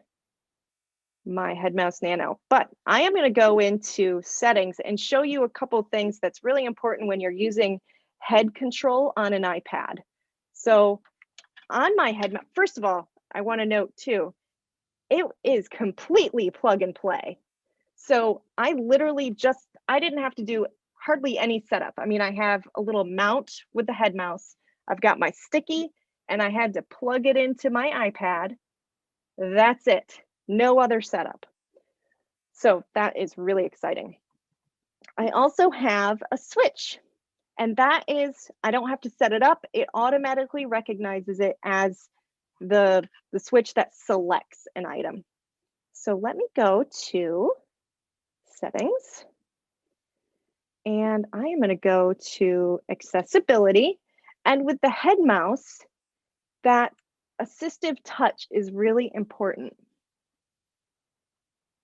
my Head Mouse Nano. But I am going to go into settings and show you a couple of things that's really important when you're using head control on an iPad. So on my head, first of all, I want to note too, it is completely plug and play. So I literally I didn't have to do hardly any setup. I mean, I have a little mount with the head mouse. I've got my sticky and I had to plug it into my iPad. That's it. No other setup. So that is really exciting. I also have a switch, and that is, I don't have to set it up. It automatically recognizes it as the switch that selects an item. So let me go to settings, and I am going to go to accessibility. And with the head mouse, that assistive touch is really important.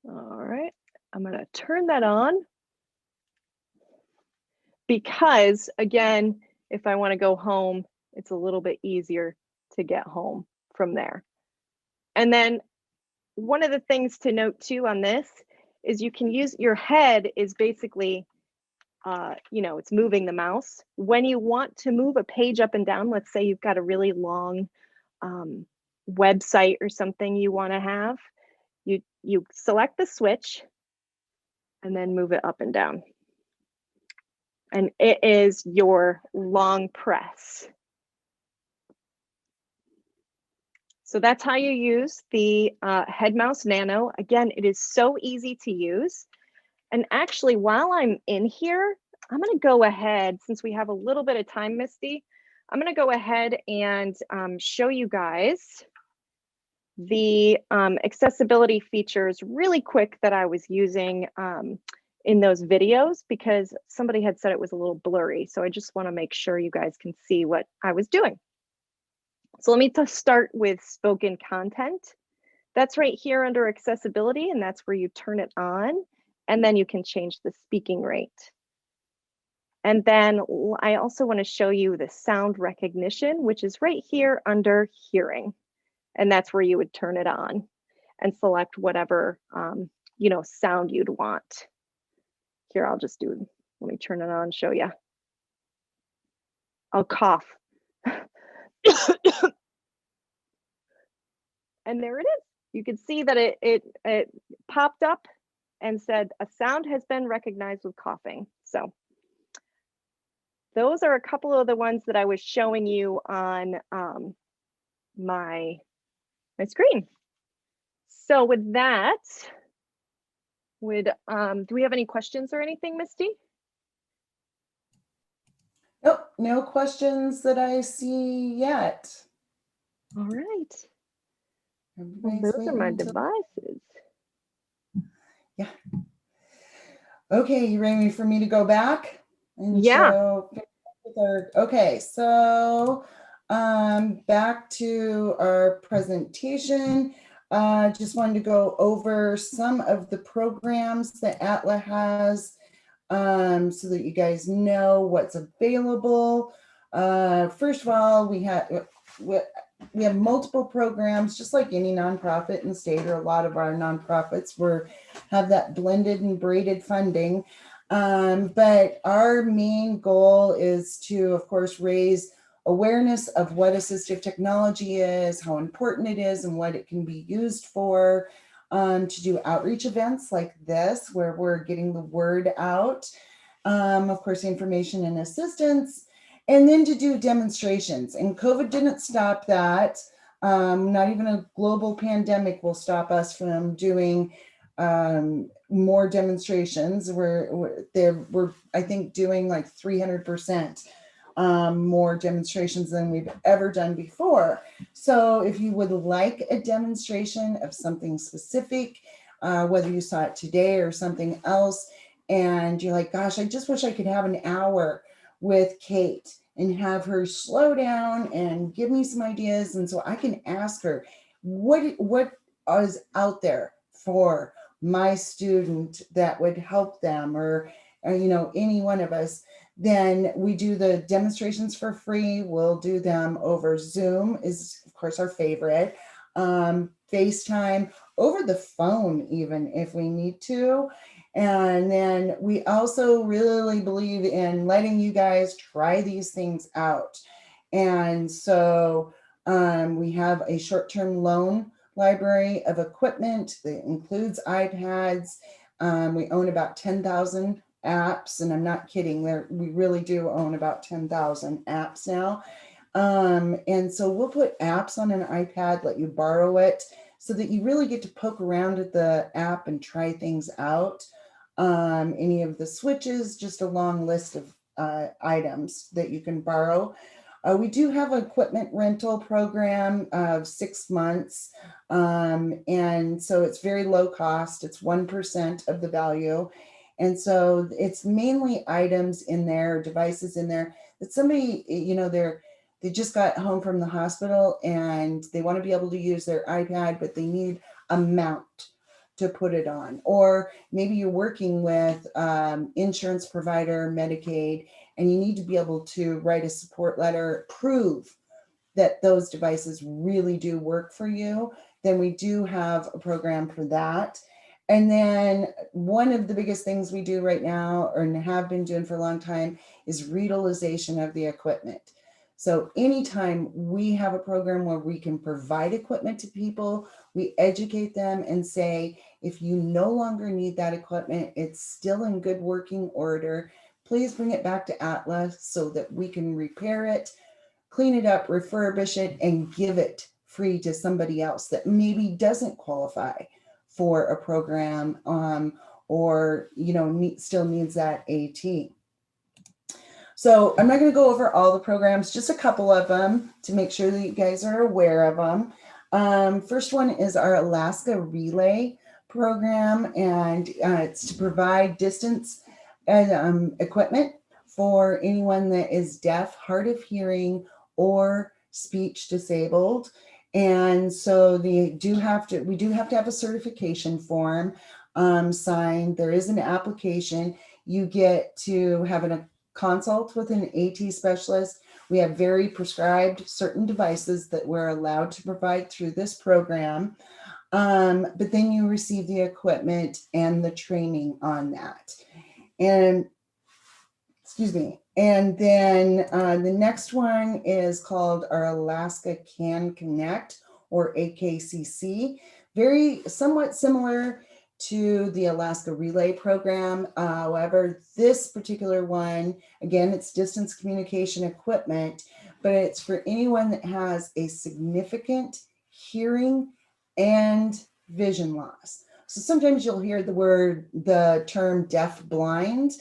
All right, I'm going to turn that on because, again, if I want to go home, it's a little bit easier to get home from there. And then one of the things to note too on this is you can use your head is basically, it's moving the mouse. When you want to move a page up and down, let's say you've got a really long website or something you want to have, you select the switch and then move it up and down. And it is your long press. So that's how you use the Head Mouse Nano. Again, it is so easy to use. And actually, while I'm in here, I'm going to go ahead, since we have a little bit of time, Misty, I'm going to go ahead and show you guys the accessibility features really quick that I was using in those videos, because somebody had said it was a little blurry. So I just want to make sure you guys can see what I was doing. So let me start with spoken content. That's right here under accessibility, and that's where you turn it on, and then you can change the speaking rate. And then I also want to show you the sound recognition, which is right here under hearing. And that's where you would turn it on and select whatever sound you'd want. Here, I'll just let me turn it on, show you. I'll cough. And there it is. You can see that it popped up and said a sound has been recognized with coughing. So those are a couple of the ones that I was showing you on my screen. So with that, do we have any questions or anything, Misty? Nope, no questions that I see yet. All right. Well, Everybody's those are waiting my until- devices. Yeah. Okay, you ready for me to go back? And Yeah. show okay, so back to our presentation. Just wanted to go over some of the programs that ATLA has so that you guys know what's available. First of all, we have multiple programs, just like any nonprofit in the state, or a lot of our nonprofits have that blended and braided funding. But our main goal is to, of course, raise awareness of what assistive technology is, how important it is, and what it can be used for, to do outreach events like this, where we're getting the word out, of course, information and assistance, and then to do demonstrations. And COVID didn't stop that. Not even a global pandemic will stop us from doing more demonstrations. We're I think doing like 300% more demonstrations than we've ever done before. So if you would like a demonstration of something specific, whether you saw it today or something else, and you're like, gosh, I just wish I could have an hour with Kate and have her slow down and give me some ideas. And so I can ask her, what is out there for my student that would help them, or any one of us. Then we do the demonstrations for free. We'll do them over Zoom, is of course our favorite, FaceTime, over the phone even if we need to. And then we also really believe in letting you guys try these things out. And so we have a short-term loan library of equipment that includes iPads. We own about 10,000 apps, and I'm not kidding, we really do own about 10,000 apps now. And so we'll put apps on an iPad, let you borrow it, so that you really get to poke around at the app and try things out. Any of the switches, just a long list of items that you can borrow. We do have an equipment rental program of 6 months. And so it's very low cost. It's 1% of the value. And so it's mainly items in there, devices in there that somebody, they just got home from the hospital and they want to be able to use their iPad, but they need a mount to put it on. Or maybe you're working with insurance provider, Medicaid, and you need to be able to write a support letter, prove that those devices really do work for you. Then we do have a program for that. And then one of the biggest things we do right now, or have been doing for a long time, is reutilization of the equipment. So anytime we have a program where we can provide equipment to people, we educate them and say, if you no longer need that equipment, it's still in good working order, please bring it back to ATLA so that we can repair it, clean it up, refurbish it, and give it free to somebody else that maybe doesn't qualify for a program, or still needs that AT. So I'm not going to go over all the programs, just a couple of them to make sure that you guys are aware of them. First one is our Alaska Relay program, and it's to provide distance equipment for anyone that is deaf, hard of hearing, or speech disabled. And so we do have to have a certification form signed. There is an application. You get to have a consult with an AT specialist. We have very prescribed certain devices that we're allowed to provide through this program. But then you receive the equipment and the training on that. And and then the next one is called our Alaska Can Connect, or AKCC. Very somewhat similar to the Alaska Relay program. However, this particular one, again, it's distance communication equipment, but it's for anyone that has a significant hearing and vision loss. So sometimes you'll hear the term deaf blind,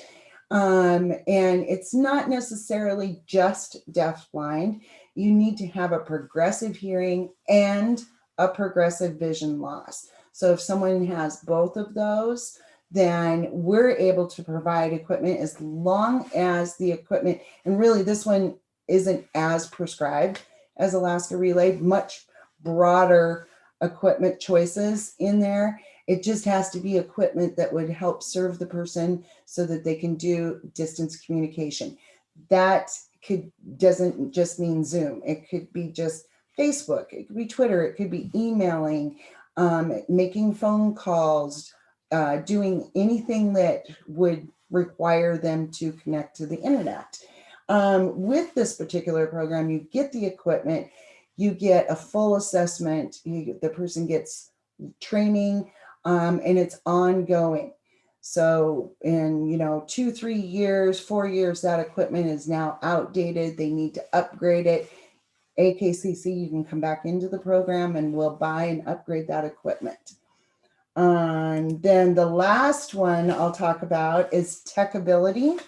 and it's not necessarily just deaf blind. You need to have a progressive hearing and a progressive vision loss. So if someone has both of those, then we're able to provide equipment as long as the equipment, and really this one isn't as prescribed as Alaska Relay, much broader equipment choices in there. It just has to be equipment that would help serve the person so that they can do distance communication. That doesn't just mean Zoom. It could be just Facebook, it could be Twitter, it could be emailing, making phone calls, doing anything that would require them to connect to the internet. With this particular program, you get the equipment, you get a full assessment, the person gets training, and it's ongoing. So in 2, 3 years, 4 years, that equipment is now outdated. They need to upgrade it. AKCC, you can come back into the program and we'll buy and upgrade that equipment. And then the last one I'll talk about is Techability.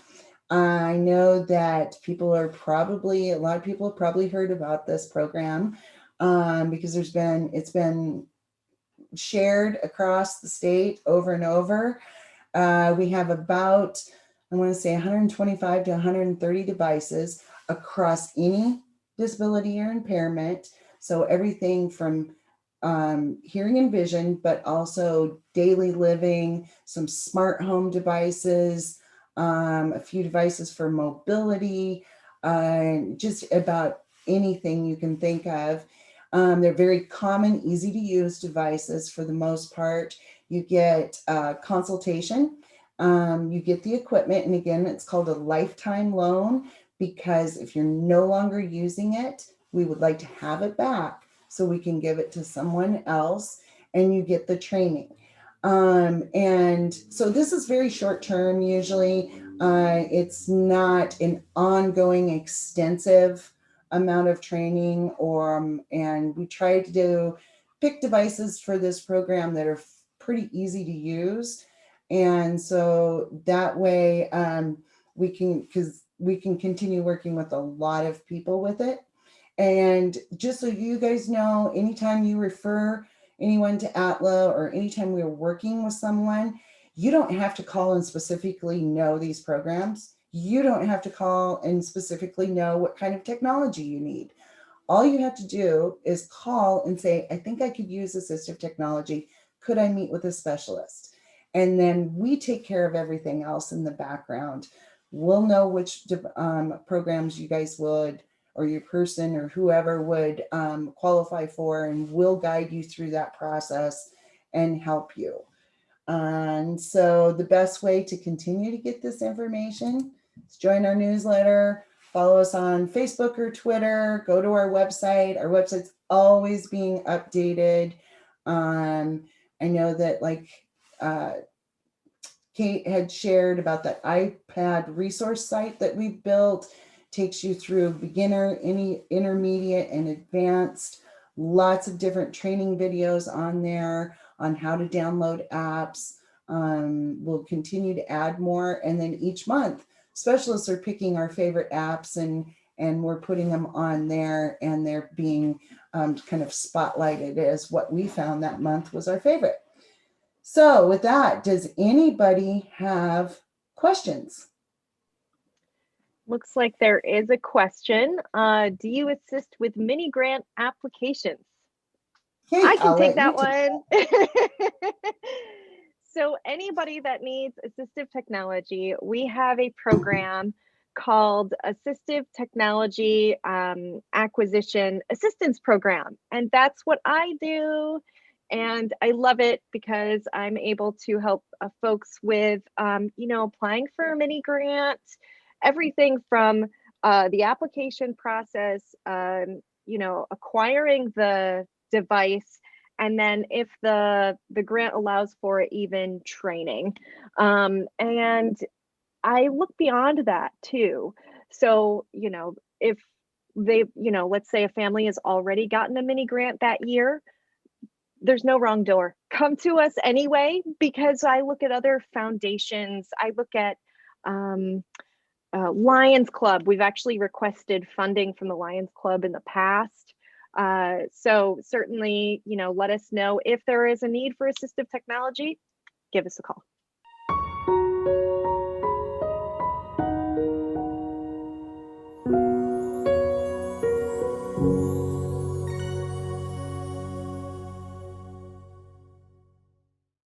I know that a lot of people have probably heard about this program because it's been shared across the state over and over. We have about, I want to say 125 to 130 devices across any disability or impairment. So everything from hearing and vision, but also daily living, some smart home devices, a few devices for mobility, just about anything you can think of. They're very common, easy to use devices for the most part. You get consultation, you get the equipment, and again, it's called a lifetime loan because if you're no longer using it, we would like to have it back so we can give it to someone else, and you get the training. And so this is very short term usually. It's not an ongoing extensive amount of training, and we try to pick devices for this program that are pretty easy to use. And so that way we can continue working with a lot of people with it. And just so you guys know, anytime you refer anyone to ATLA or anytime we're working with someone, you don't have to call and specifically know these programs. You don't have to call and specifically know what kind of technology you need. All you have to do is call and say, I think I could use assistive technology. Could I meet with a specialist? And then we take care of everything else in the background. We'll know which programs you guys would, or your person or whoever would qualify for, and we'll guide you through that process and help you. And so the best way to continue to get this information is join our newsletter, follow us on Facebook or Twitter, go to our website. Our website's always being updated. I know that Kate had shared about that iPad resource site that we've built. Takes you through beginner, intermediate, and advanced. Lots of different training videos on there on how to download apps. We'll continue to add more. And then each month, specialists are picking our favorite apps and we're putting them on there, and they're being kind of spotlighted as what we found that month was our favorite. So with that, does anybody have questions? Looks like there is a question. Do you assist with mini grant applications? Okay, I can I'll take let that you one. So anybody that needs assistive technology, we have a program called Assistive Technology Acquisition Assistance Program. And that's what I do. And I love it because I'm able to help folks with, applying for a mini grant, everything from the application process, acquiring the device, And then if the grant allows for it, even training. And I look beyond that too. So, if they, let's say a family has already gotten a mini grant that year, there's no wrong door. Come to us anyway, because I look at other foundations. I look at Lions Club. We've actually requested funding from the Lions Club in the past. So certainly, let us know if there is a need for assistive technology. Give us a call.